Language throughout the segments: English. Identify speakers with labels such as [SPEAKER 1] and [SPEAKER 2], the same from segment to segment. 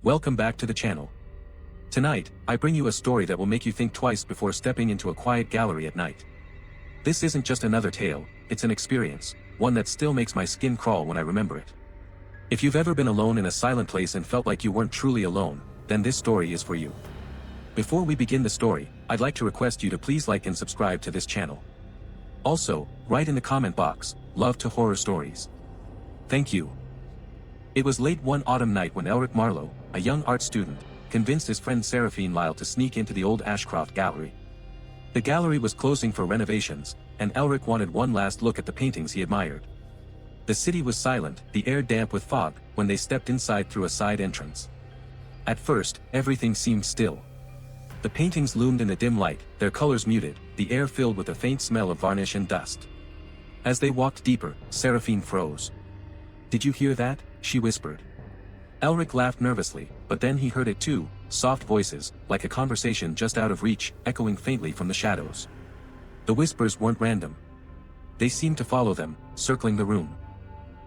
[SPEAKER 1] Welcome back to the channel. Tonight, I bring you a story that will make you think twice before stepping into a quiet gallery at night. This isn't just another tale, it's an experience, one that still makes my skin crawl when I remember it. If you've ever been alone in a silent place and felt like you weren't truly alone, then this story is for you. Before we begin the story, I'd like to request you to please like and subscribe to this channel. Also, write in the comment box, "Love to horror stories." Thank you. It was late one autumn night when Elric Marlowe, a young art student, convinced his friend Seraphine Lyle to sneak into the old Ashcroft Gallery. The gallery was closing for renovations, and Elric wanted one last look at the paintings he admired. The city was silent, the air damp with fog, when they stepped inside through a side entrance. At first, everything seemed still. The paintings loomed in the dim light, their colors muted, the air filled with a faint smell of varnish and dust. As they walked deeper, Seraphine froze. "Did you hear that?" she whispered. Elric laughed nervously, but then he heard it too, soft voices, like a conversation just out of reach, echoing faintly from the shadows. The whispers weren't random. They seemed to follow them, circling the room.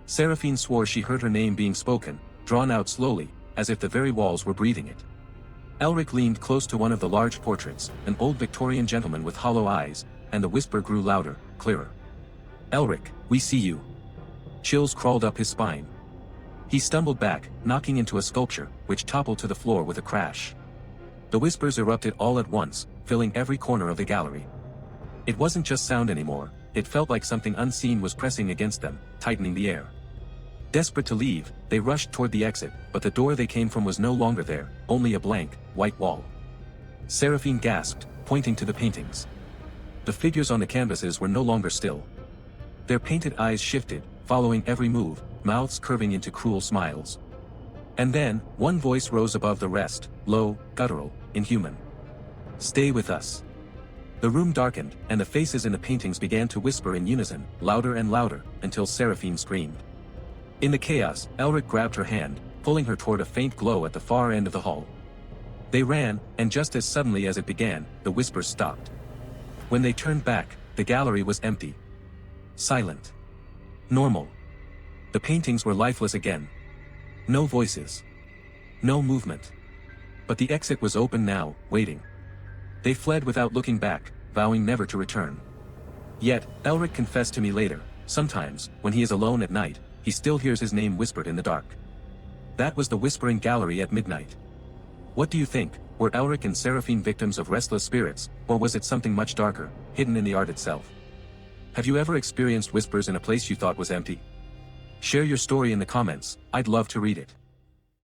[SPEAKER 1] Seraphine swore she heard her name being spoken, drawn out slowly, as if the very walls were breathing it. Elric leaned close to one of the large portraits, an old Victorian gentleman with hollow eyes, and the whisper grew louder, clearer. "Elric, we see you." Chills crawled up his spine. He stumbled back, knocking into a sculpture, which toppled to the floor with a crash. The whispers erupted all at once, filling every corner of the gallery. It wasn't just sound anymore, it felt like something unseen was pressing against them, tightening the air. Desperate to leave, they rushed toward the exit, but the door they came from was no longer there, only a blank, white wall. Seraphine gasped, pointing to the paintings. The figures on the canvases were no longer still. Their painted eyes shifted, following every move, mouths curving into cruel smiles. And then, one voice rose above the rest, low, guttural, inhuman. "Stay with us." The room darkened, and the faces in the paintings began to whisper in unison, louder and louder, until Seraphine screamed. In the chaos, Elric grabbed her hand, pulling her toward a faint glow at the far end of the hall. They ran, and just as suddenly as it began, the whispers stopped. When they turned back, the gallery was empty. Silent. Normal. The paintings were lifeless again. No voices. No movement. But the exit was open now, waiting. They fled without looking back, vowing never to return. Yet, Elric confessed to me later, sometimes, when he is alone at night, he still hears his name whispered in the dark. That was the Whispering Gallery at midnight. What do you think? Were Elric and Seraphine victims of restless spirits, or was it something much darker, hidden in the art itself? Have you ever experienced whispers in a place you thought was empty? Share your story in the comments, I'd love to read it.